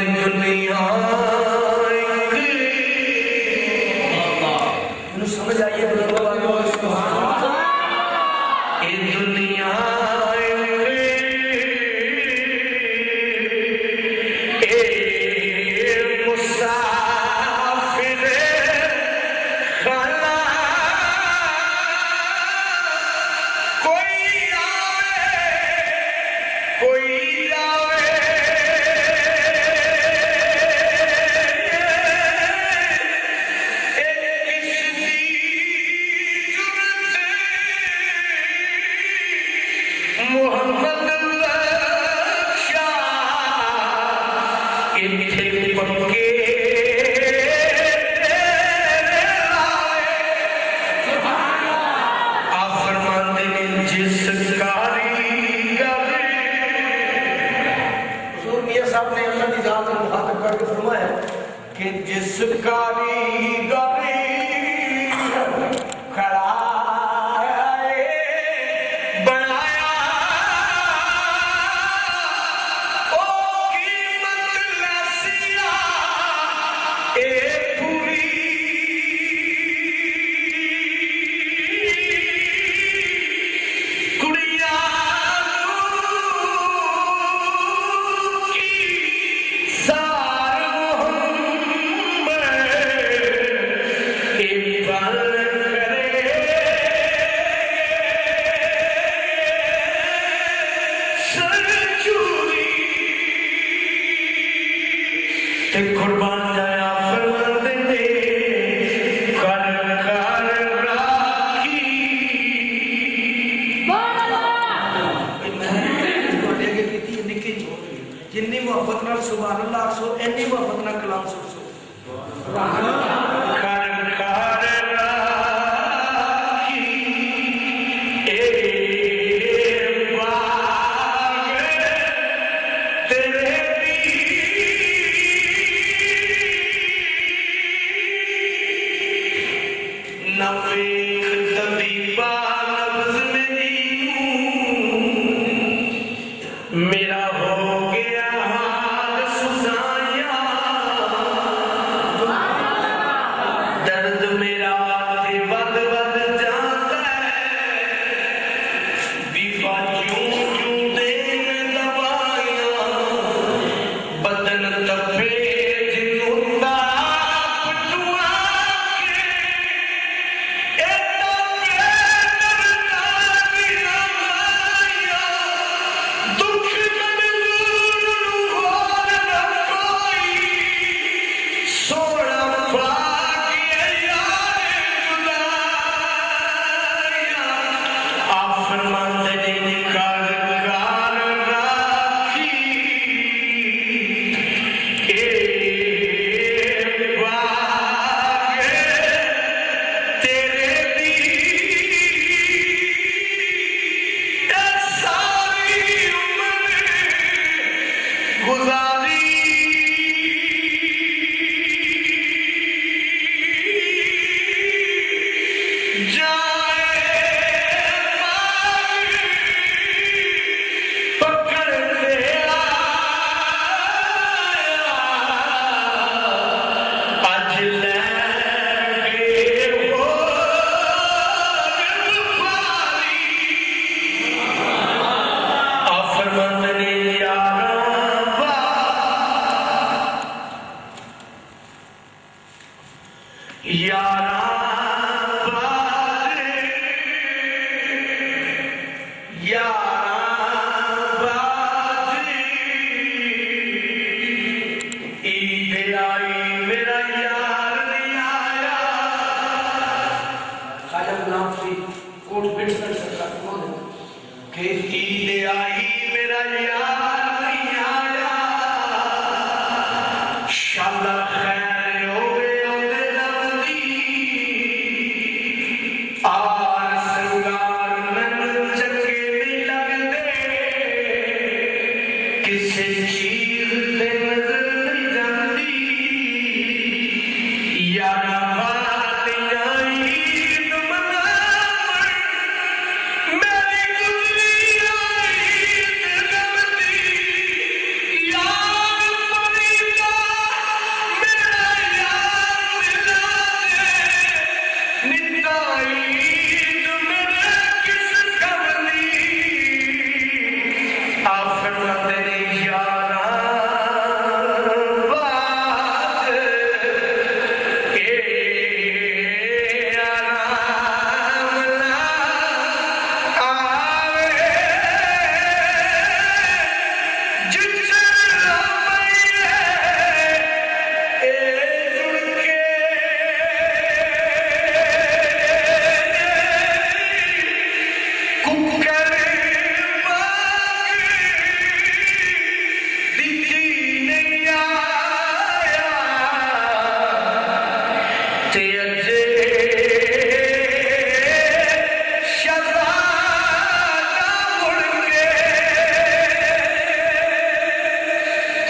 दुनिया समझ आइए दुनिया जिस कारीगरी खड़ा बनाया ओ कीमत लसिया ए पूरी कुड़िया कुर्बान जाया फरमाते ने कर कर राखी जिन्नी मोहब्बत नाल सुभान अल्लाह सो इन्नी मोहब्बत नाल कलाम सो कर कर राखी ए बाग तेरे मेरा हो गया हाल सुनाया दर्द मेरा बद बद जाता है बीबा क्यों क्यों देने दवाइयां बदन तपे जिंदा पटुआ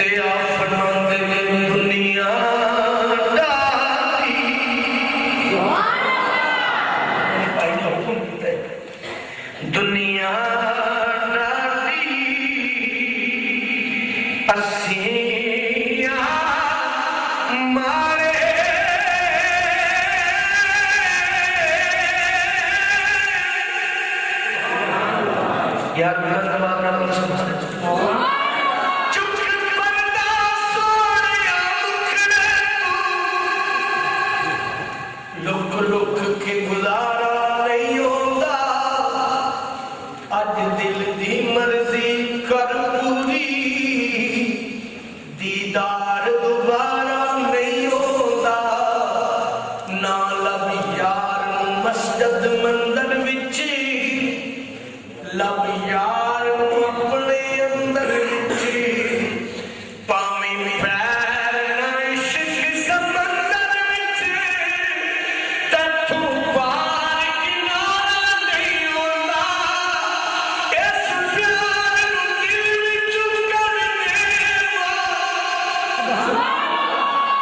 ते आप फरमाते ने दुनिया डाली भाई ने हुक्म दिता दुनिया डाली असिया मारे यार नजरवाना पर समझ लुक के गुजारा नहीं होता अज दिल दी मर्जी कर पूरी दीदार दोबारा नहीं होता ना लब यार मस्जिद मंदिर विच लब यार अपने अंदर विच पावे पैर ना इश्क समंदर विच तू पार किनारा नहीं होता इस प्यार नू दिल विच कर देवा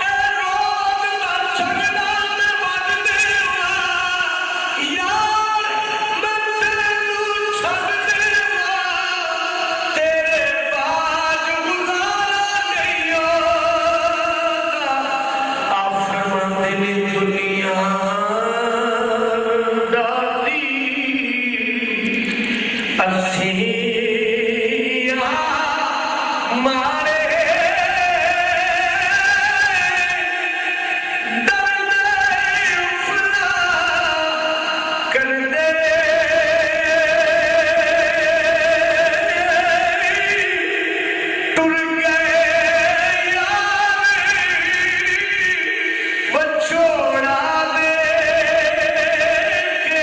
ए रोज दा छड़ना मैं बद देवा यार मैं तेनू छड़ देवा तेरे बाद गुजारा नहीं होता आप फरमाते ने दुनिया डाली असिया मारे दर्द उफना कर दे टुर गए यार वो छोड़ा दे के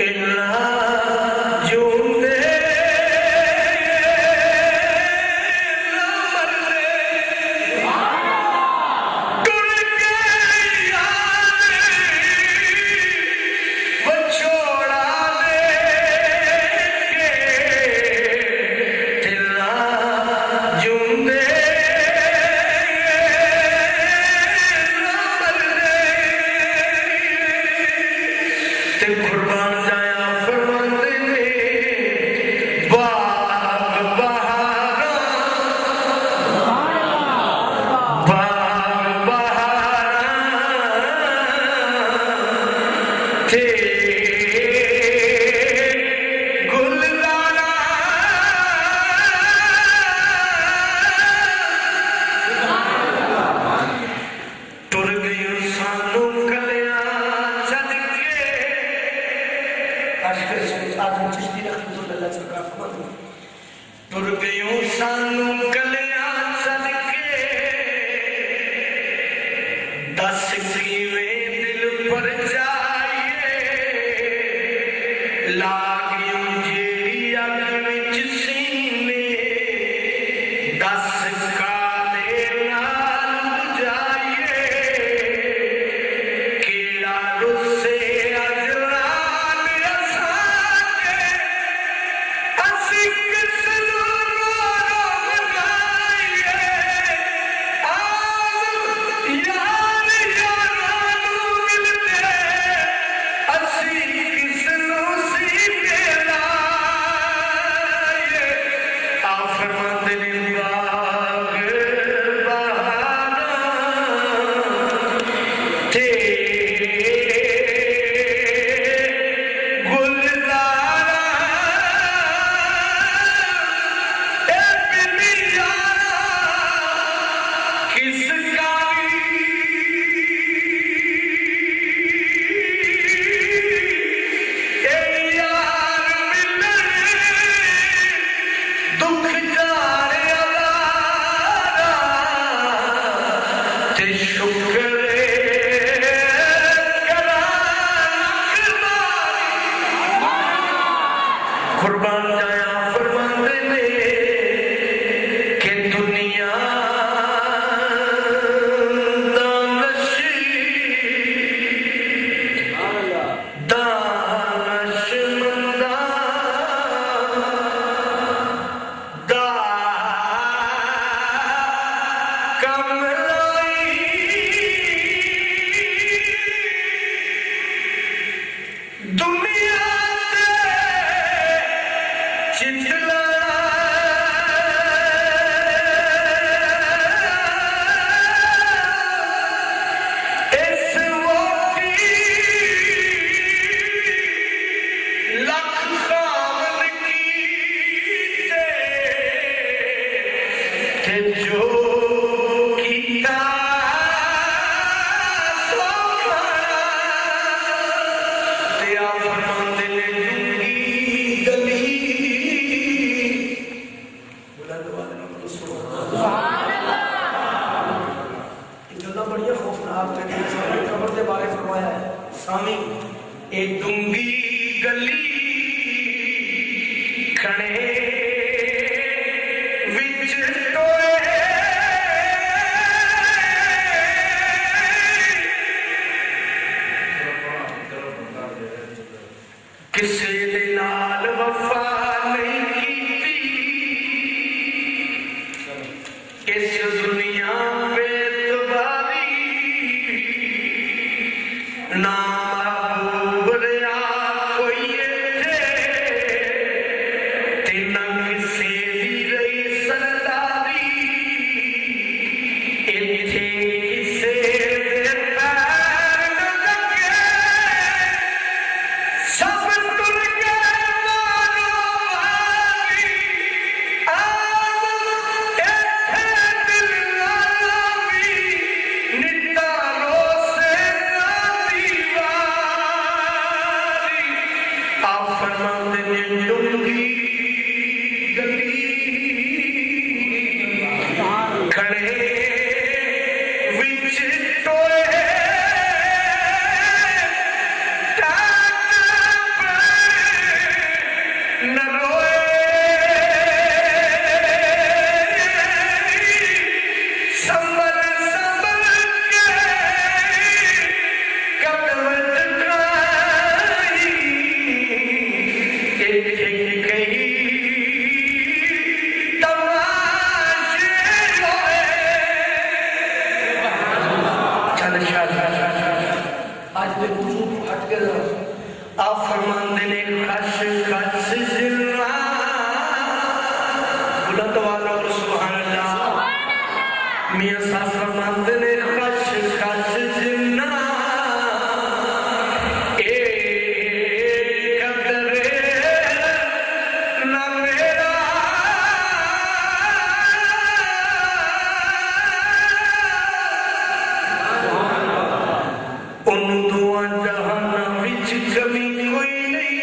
इन्ना जूंदे ना मरदे टुर गए यार वो छोड़ा दे के इन्ना जूंदे ना मरदे ते कुर्बान जाया फरमाते ने बाग बहारा थे गुलजारा टुर गई सानू कलियां छड़ के आजम चिश्ती रहमतुल्लाह सरकार फरमाते टुर गई सानू कलियां छड़ के दस किवें दिल पर जाइए लागियों जेड़ी अग विच सीने दस काले नाल बुझाइए केड़ा रुसे अजरान असाने असी किस नू रो रो मनाइए आज़ यार यारानू मिलते असी किस नू सी मिलाइए आ फरमाते ने बाग बहारा थे गुलजारा ए बिनी यारा किस कारी ए यार मिलने दुख जारे अलारा ते शुक्र कुर्बान जाया फरमाते ने कि दुनिया दानश मंदा ते जो कीता सो खाना ते आप फरमाते ने डूंगी गली बुलंद आवाज़ में बोलो सुभान अल्लाह। ये गल्ला बड़ी खौफनाक ने कब्र के बारे फरमाया है सामी ए डूंगी गली खड़े विच टोए किसे दे नाल वफा नहीं कीती इस दुनिया पे तुम्हारी ना आप फरमाते ने खश खश जिन्ना बुलंद वाला और सुभान अल्लाह। मियां साहब फरमाते ने खश खश जिन्ना ए कदरे ना मेरा उन दुआ जहाना विच कमी कोई नहीं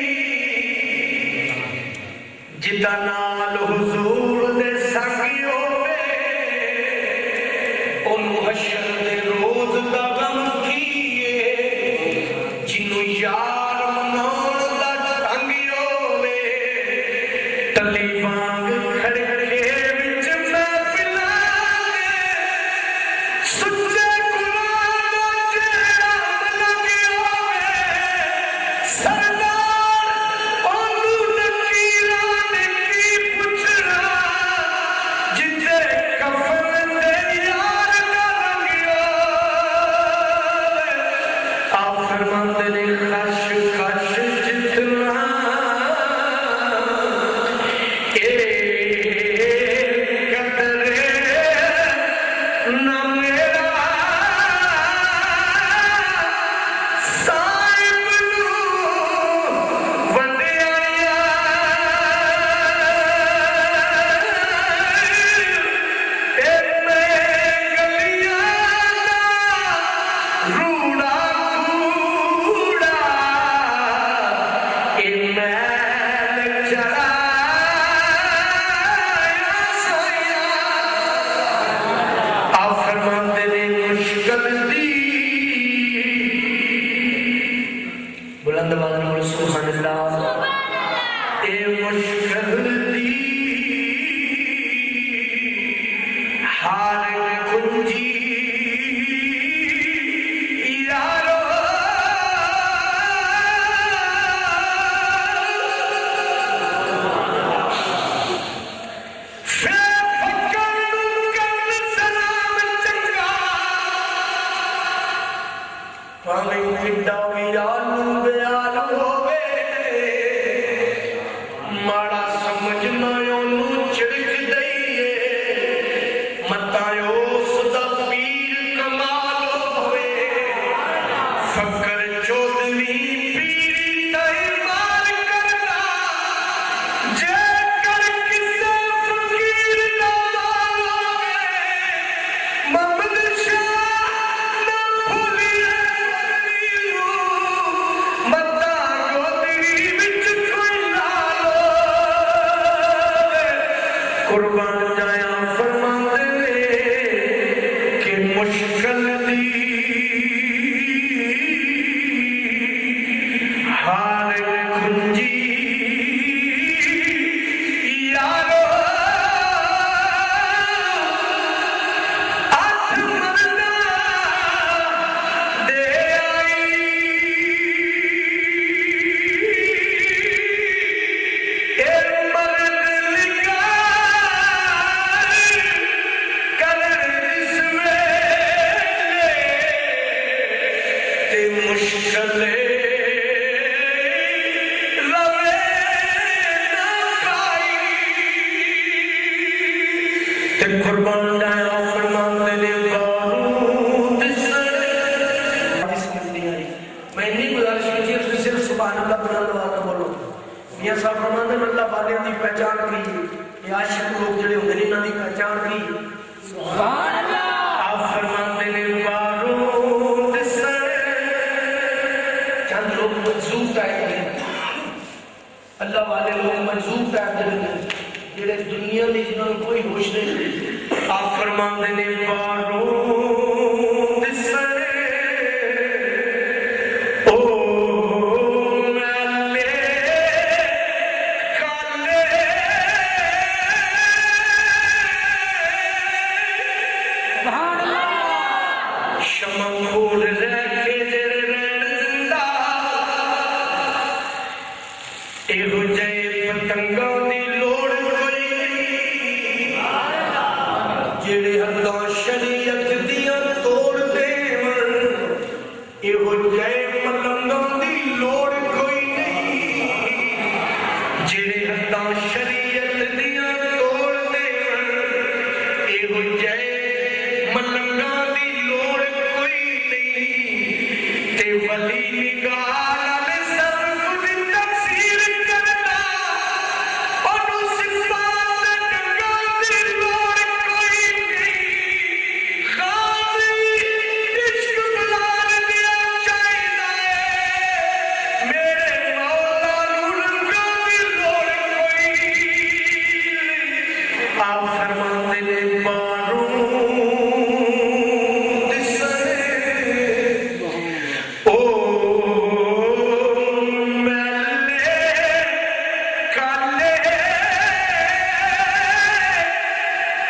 जिदा नाल हुजूर दे संगी होवे ओ मुहशर दे रोज दा गम कीए जिन्नू यार मनाउण दा ढंग होवे तली वांग खड़े विच महफिलां दे सुच्चे बुलंद आवाज़ में सुभान अल्लाह। ए मुश्किल दी हार कुंजी यारो माड़ा समझना छिड़क दईए मतायो सदा कुर्बान जाया फरमाते ने कि मुश्किल दी हार कुंजी यारो आत्मरना दे आई ए मर्द लिखा कर इसमें ते मुश्किल कुर्बान जाया फरमाते ने बारूद से हदीस समझ नहीं आई। मैं नहीं गुजारिश की थी सिर्फ सुभान अल्लाह बुलंद आवाज में बोलो। मियां साहब फरमाते हैं अल्लाह वाले दी पहचान की ये आशिक लोग जड़े होंगे इन्हां दी पहचान की सुभान अल्लाह। आप फरमाते ने बारूद से चंद लोग मजूब टाइप के अल्लाह वाले लोग मजूब टाइप के जेड़े दुनिया में जिन्होंने कोई होश नहीं। आप फरमाते ने बारूद से ओ मैले काले सुभान अल्लाह शमा फूल रखे जरे रंदा एहो जय पतंगा दी लोड़ जेड़े हदां शरीयत दियां तोड़ देवन एहो जय मलंगां दी लोड़ कोई नहीं। जेड़े हदां शरीयत दियां तोड़ देवन एहो जय मलंगां दी लोड़ कोई नहीं। ते वली निगाह नाल सब कुछ तफसीर करदा ओनू सिफात गंगा दी लोड़ कोई नहीं। खाली इश्क गुलाल दिया चाहिदा है मेरे मौला नू रंगा दी लोड़ कोई नहीं। आप फरमाते ने बारूद से ओ मैले काले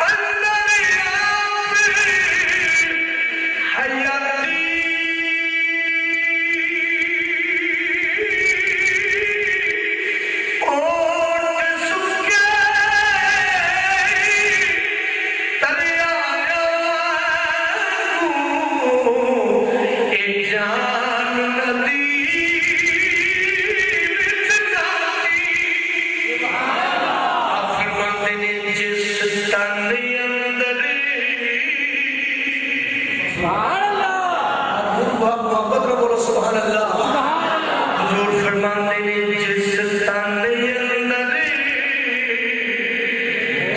अंदर हयाती ओट सुके दरिया ए जान नदी विच जाती। आप फरमाते ने जिस तन अंदर सुभान अल्लाह मोहब्बत में बोलो सुभान अल्लाह। हुजूर फरमाते ने जिस तन अंदर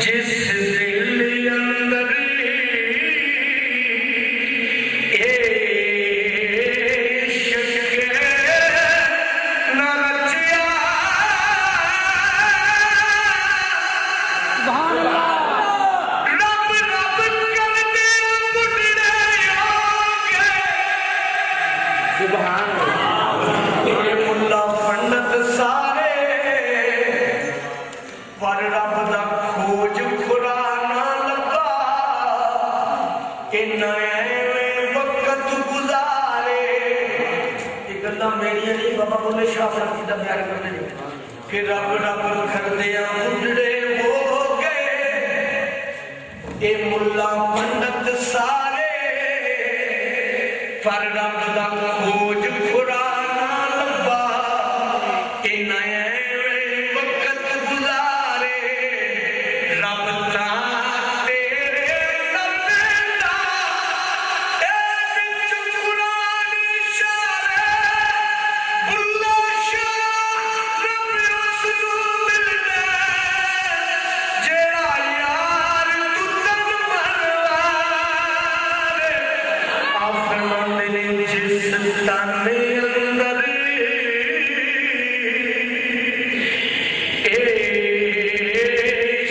जिस दिल अंदर इश्क ना रचिया सुभान अल्लाह। रब रब करते बुढ़ड़े होंगे सुभान अल्लाह। ये मुल्ला पंडित सारे पर रब दा खोज खुरा ना लगा इन्ना एवें वक्त गुजारे। ये गल्लां मेरियां नहीं बाबा बुल्ले शाह साहब जी दा बयान करदे ने कि रब रब करदियां बुढ़ड़े हो गए ए मुल्ला पंडित सारे पर रब दा खोज खुरा ना लगा इन्ना एवें वक्त गुजारे। रब ता तेरे नबीदा ए विच कुरान इशारे बुल्ला शाह रब रसूल मिलदे जेड़ा यार तू तक मरवारे। आप फरमाते ने जिस तन अंदर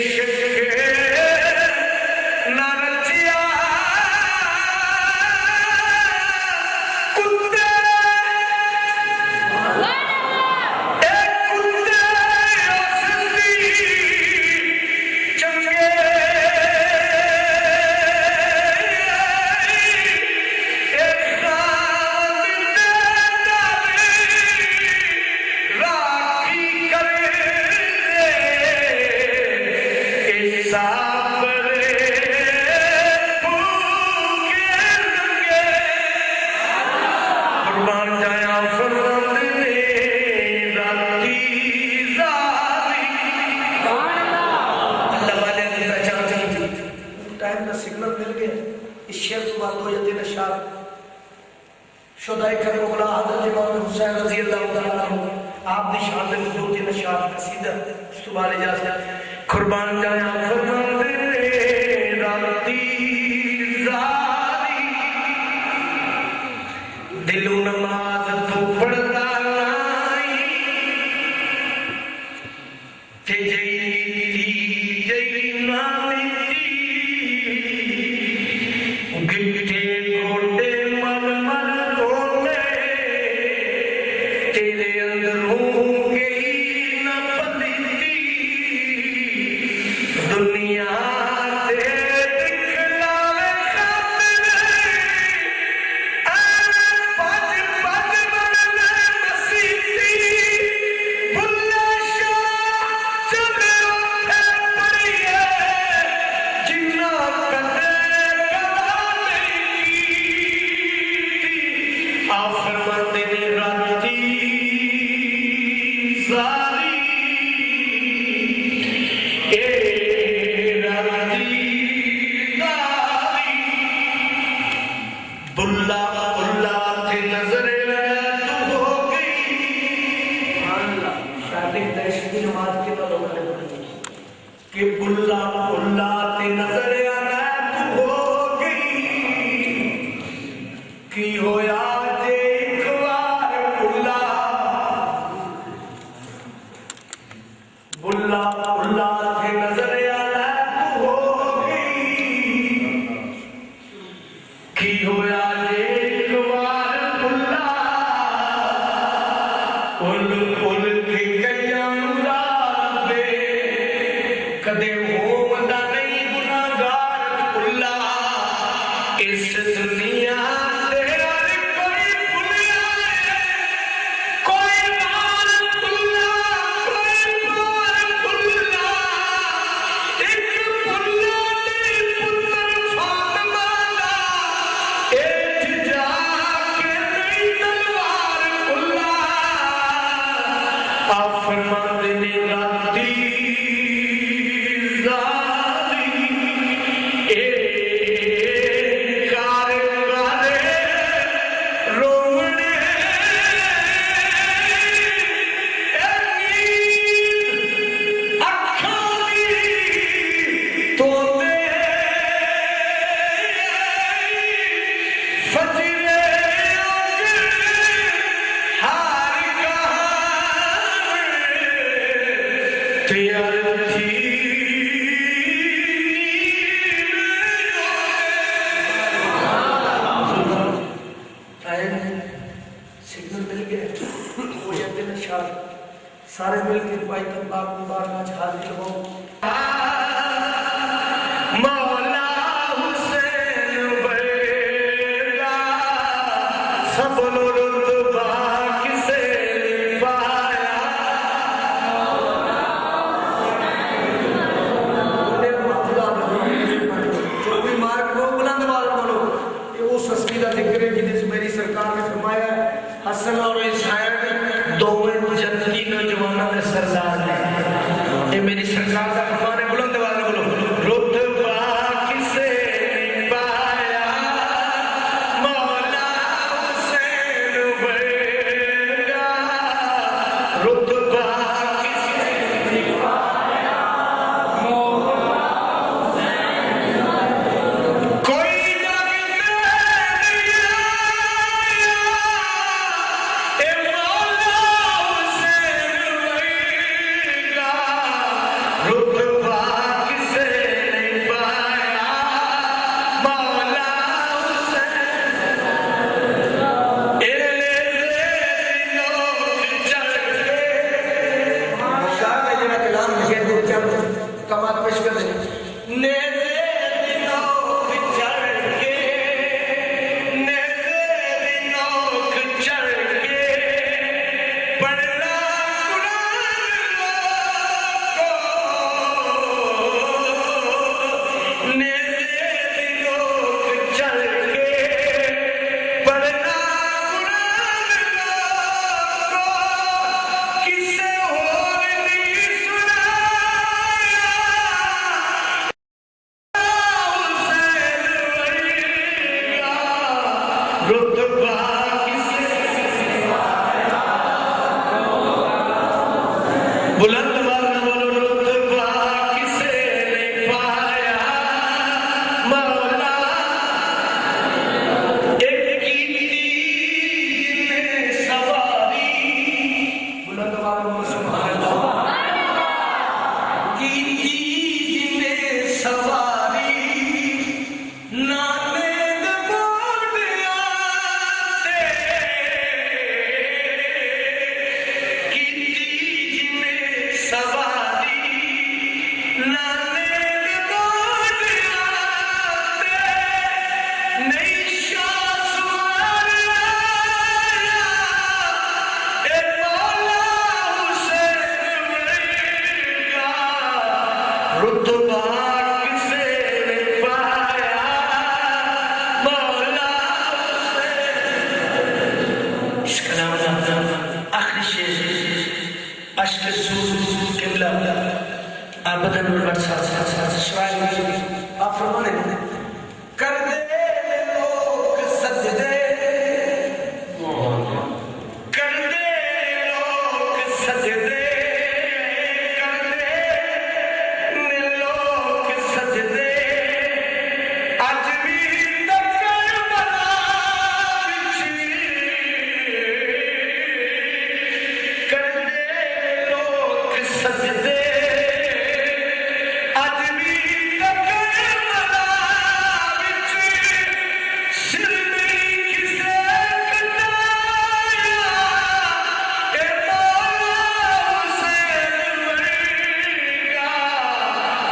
इश्क साबरे भूखे लगे कुर्बान जाया फरमाते ने राती जारी अल्लाह वाले की पहचान चली टाइम का सिग्नल मिल गया इस शेर को बात हो जाती नशाद शुदाई कर मुगला हजरत इमाम हुसैन रजी अल्लाह तआला आप निशान में जो थे नशाद कसीदा सुभान इजाज़त कुर्बान जाया फरमाते ने राती जारी दिलो नमाज तो पढ़दा नहीं ते जई नामी गिट्टे गोडे मल मल गोडे तेरे अंदर हूँ गई न पलीती दुनिया ते दिखलावे खातिर पज पज बनने मसीती बुल्ले शाह चले उठे पड़िए जिन्ना कदे फरमाते ने राती सारी ए राती सारी बुल्ला बुल्ला थे नजरे तू हो गई अल्लाह शादी दहशती नमाज के बाद होने पड़ी कि बुल्ला बुल्ला थे नजरे तू हो गई की होया बुल्ला बुल्ला थे नजर आला तू हो गई की होया एक बार बुल्ला उल उल के कयां दे कदे होंदा नहीं गुनाहगार बुल्ला इस दुनिया फरमाते ने राती जारी ए कारे कारे रोवणे अखां दी तोते फजरे तैयार थी सिग्नल मिल गया हो जाते नशाद सारे मिलकर भाई तक बाग मुबारक आज हाजिर हो मौला हुसैन बेगा सब रुतबा किसे पाया मेरी सरकार ने फरमाया हसन और हुसैन दोवें जन्नती नौजवानों में सरदार हैं ये मेरी सरकार का फरमान है बुलंद आवाज में बोलो रुतबा किसे पाया मौला हुसैन बेगा रुतबा किसे पाया मौला कोई सवारी नाने दे मोटिया ते कीती जिन्ने सवारी नाने दे मोटिया ते नहीं शाह सुवारिया ए मौला हुसैन वर्गा रुतबा किसे ने पाया मौला हुसैन। इस कलाम का आखिरी शेर अश्क सूर किबला आबदन नूर साथ शराय आप फरमाने कर दे लोग सजदे कर दे लोग सजदे कर दे लोग सजदे अज भी करबला विच कर दे लोग सजदे अज भी करबला विच सिर नहीं किसे कटाया ए मौला हुसैन वर्गा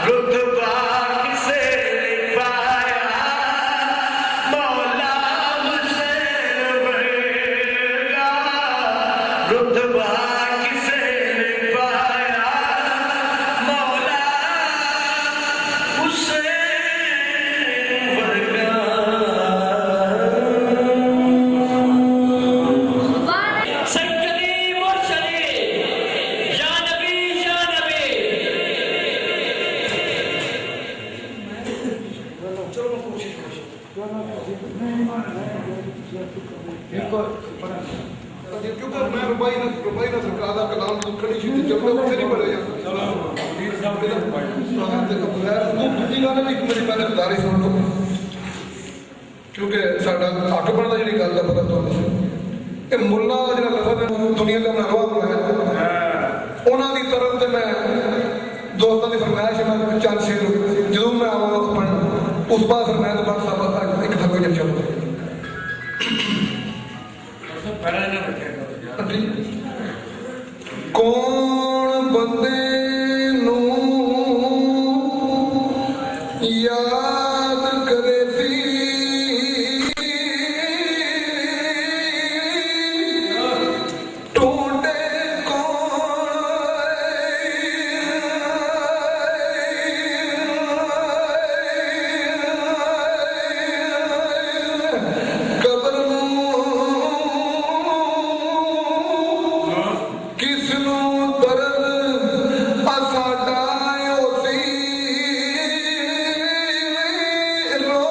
रुतबा किसे ने पाया मौला हुसैन वर्गा रुतबा किसे ने पाया मौला हुसैन वर्गा। सैयदी मुरसली या नबी या नबी। क्योंकि मैं रुबाई ना सरकार का कलाम तो खड़ी सी जब मैं उसे नहीं पढ़े जाता चलो वीर साहब के स्वागत का बगैर वो दूसरी गल भी मेरी पहले गुजारिश सुन लो क्योंकि साडा हक बनदा जिहड़ी गल दा पता तुहानू ये मुल्ला जिहड़ा लफज दुनिया का नरवा बनाया उन्हां दी तरफ ते मैं दोस्तां दी फरमाइश मैं चंद शेर जरूर मैं आवाज़ पढ़ उस बाद फरमाया तो बाद साहब एक था कोई चलो कौन बंदे नू याद करे सी ढूंढे कबर किसनू दर्द असाडा होती रो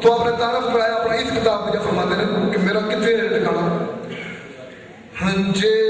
तो आप मुतारफ कराया अपना इस किताब में फरमाते हैं कि मेरा कितने ठिकाना जे